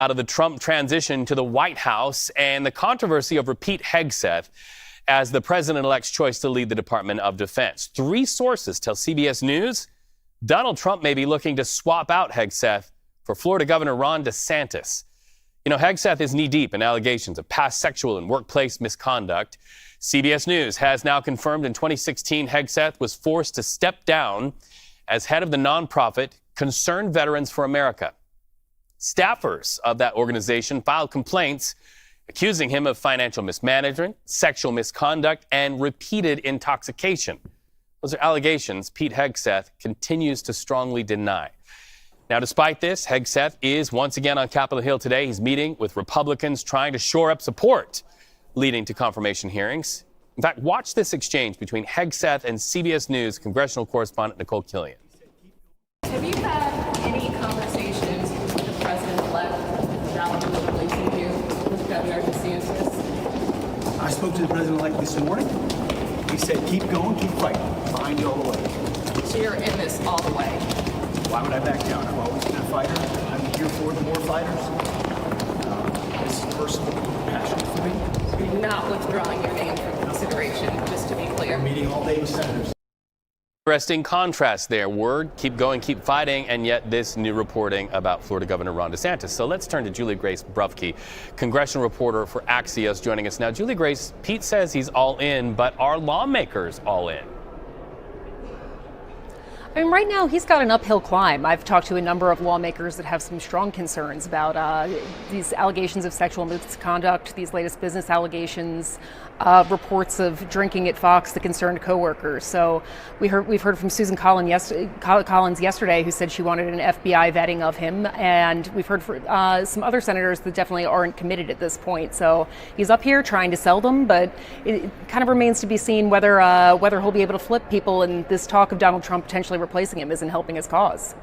Out of the Trump transition to the White House and the controversy over Pete Hegseth as the president-elect's choice to lead the Department of Defense. 3 sources tell CBS News Donald Trump may be looking to swap out Hegseth for Florida Governor Ron DeSantis. You know, Hegseth is knee-deep in allegations of past sexual and workplace misconduct. CBS News has now confirmed in 2016 Hegseth was forced to step down as head of the nonprofit Concerned Veterans for America. Staffers of that organization filed complaints accusing him of financial mismanagement, sexual misconduct, and repeated intoxication. Those are allegations Pete Hegseth continues to strongly deny. Now, despite this, Hegseth is once again on Capitol Hill today. He's meeting with Republicans trying to shore up support, leading to confirmation hearings. In fact, watch this exchange between Hegseth and CBS News congressional correspondent Nicole Killian. Have you had any conversations with the president-elect about replacing you with Governor DeSantis? I spoke to the president-elect this morning. He said, keep going, keep fighting. Behind you all the way. So you're in this all the way? Why would I back down? I've always been a fighter. I'm here for the more fighters. This is personal passion for me. You're not withdrawing your name from consideration, just to be clear. I'm meeting all day with senators. Interesting contrast there. Word, keep going, keep fighting, and yet this new reporting about Florida Governor Ron DeSantis. So let's turn to Juliegrace Brufke, congressional reporter for Axios, joining us now. Juliegrace, Pete says he's all in, but are lawmakers all in? I mean, right now, he's got an uphill climb. I've talked to a number of lawmakers that have some strong concerns about these allegations of sexual misconduct, these latest business allegations, reports of drinking at Fox, the concerned coworkers. So we've heard from Susan Collins yesterday, who said she wanted an FBI vetting of him, and we've heard from some other senators that definitely aren't committed at this point. So he's up here trying to sell them, but it kind of remains to be seen whether he'll be able to flip people, and this talk of Donald Trump potentially replacing him isn't helping his cause.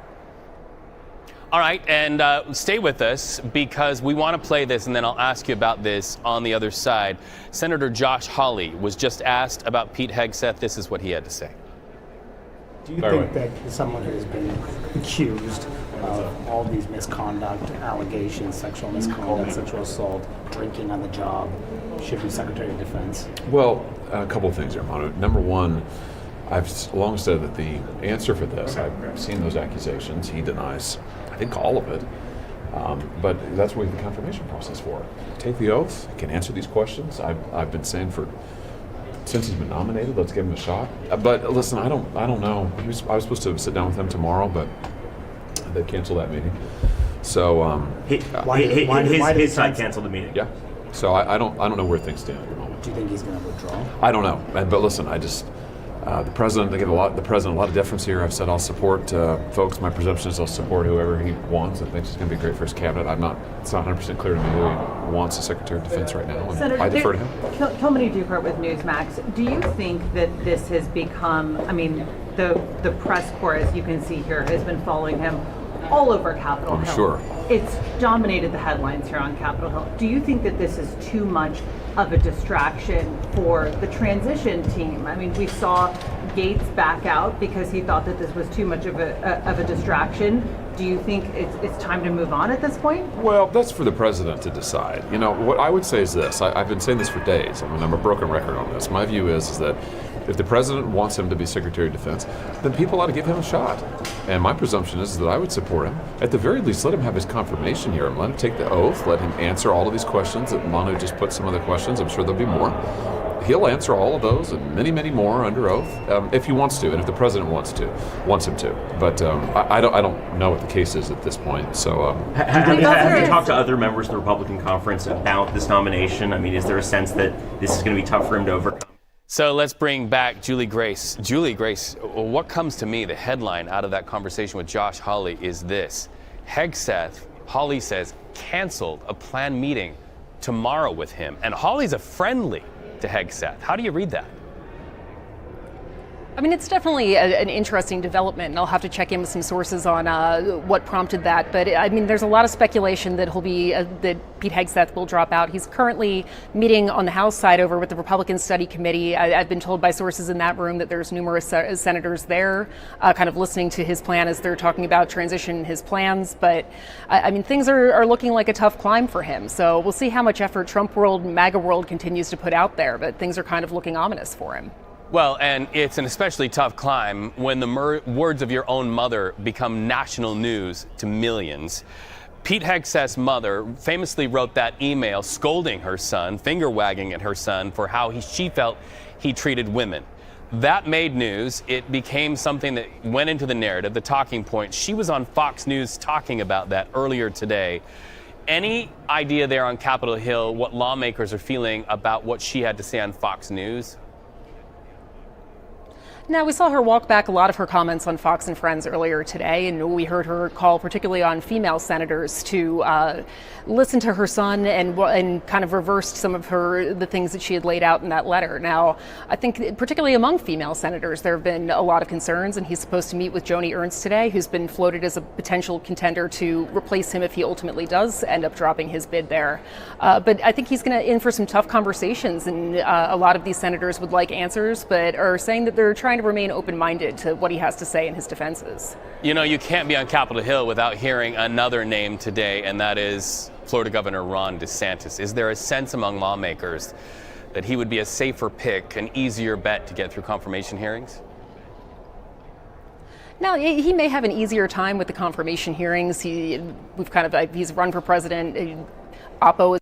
All right, and stay with us because we want to play this, and then I'll ask you about this on the other side. Senator Josh Hawley was just asked about Pete Hegseth. This is what he had to say. Do you think that someone who has been accused of all these misconduct, allegations, sexual misconduct, sexual assault, drinking on the job, should be Secretary of Defense? Well, a couple of things there, Manu. Number one, I've long said that the answer for this, I've seen those accusations. He denies, I think, all of it. But that's what we have the confirmation process for. Take the oath, can answer these questions. I've been saying since he's been nominated, let's give him a shot. But listen, I don't know. I was supposed to sit down with him tomorrow, but they canceled that meeting. So his side canceled the meeting. Yeah. So I don't know where things stand at the moment. Do you think he's going to withdraw? I don't know. But listen, the president, I give the president a lot of deference here. I've said I'll support folks. My presumption is I'll support whoever he wants. I think it's going to be great for his cabinet. It's not 100% clear to me who he wants as Secretary of Defense right now. And Senator, I defer to him. Kilmeny Dukart with Newsmax. Do you think that this has become, I mean, the press corps, as you can see here, has been following him all over Capitol Hill. I'm sure. It's dominated the headlines here on Capitol Hill. Do you think that this is too much of a distraction for the transition team? I mean, we saw Gates back out because he thought that this was too much of a distraction. Do you think it's time to move on at this point? Well, that's for the president to decide. You know, what I would say is this. I've been saying this for days. I mean, I'm a broken record on this. My view is that if the president wants him to be Secretary of Defense, then people ought to give him a shot. And my presumption is that I would support him. At the very least, let him have his confirmation here. Let him take the oath. Let him answer all of these questions. That Manu just put some other questions. I'm sure there'll be more. He'll answer all of those and many, many more under oath if he wants to, and if the president wants him to. But I don't know what the case is at this point. So have you talked to other members of the Republican conference about this nomination? I mean, is there a sense that this is going to be tough for him to overcome? So let's bring back Juliegrace. Juliegrace, what comes to me, the headline out of that conversation with Josh Hawley is this. Hegseth, Hawley says, canceled a planned meeting tomorrow with him. And Hawley's a friendly to Hegseth. How do you read that? I mean, it's definitely an interesting development, and I'll have to check in with some sources on what prompted that. But I mean, there's a lot of speculation that that Pete Hegseth will drop out. He's currently meeting on the House side over with the Republican Study Committee. I've been told by sources in that room that there's numerous senators there, kind of listening to his plan as they're talking about transition, his plans. But I mean, things are looking like a tough climb for him. So we'll see how much effort Trump world, MAGA world continues to put out there. But things are kind of looking ominous for him. Well, and it's an especially tough climb when the words of your own mother become national news to millions. Pete Hegseth's mother famously wrote that email scolding her son, finger-wagging at her son for how she felt he treated women. That made news. It became something that went into the narrative, the talking point. She was on Fox News talking about that earlier today. Any idea there on Capitol Hill what lawmakers are feeling about what she had to say on Fox News? Now, we saw her walk back a lot of her comments on Fox and Friends earlier today, and we heard her call particularly on female senators to listen to her son and kind of reversed some of the things that she had laid out in that letter. Now, I think particularly among female senators, there have been a lot of concerns, and he's supposed to meet with Joni Ernst today, who's been floated as a potential contender to replace him if he ultimately does end up dropping his bid there. But I think he's going to in for some tough conversations, and a lot of these senators would like answers, but are saying that they're trying to remain open-minded to what he has to say in his defenses. You know, you can't be on Capitol Hill without hearing another name today, and that is Florida Governor Ron DeSantis. Is there a sense among lawmakers that he would be a safer pick, an easier bet to get through confirmation hearings? No, he may have an easier time with the confirmation hearings. He's run for president. Oppo is.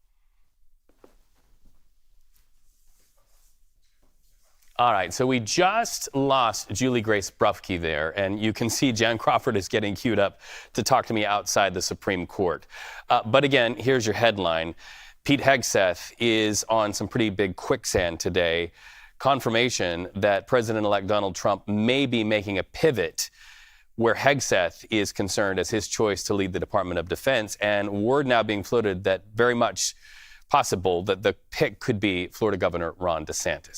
All right, so we just lost Juliegrace Brufke there, and you can see Jan Crawford is getting queued up to talk to me outside the Supreme Court. But again, here's your headline. Pete Hegseth is on some pretty big quicksand today. Confirmation that President-elect Donald Trump may be making a pivot where Hegseth is concerned as his choice to lead the Department of Defense, and word now being floated that very much possible that the pick could be Florida Governor Ron DeSantis.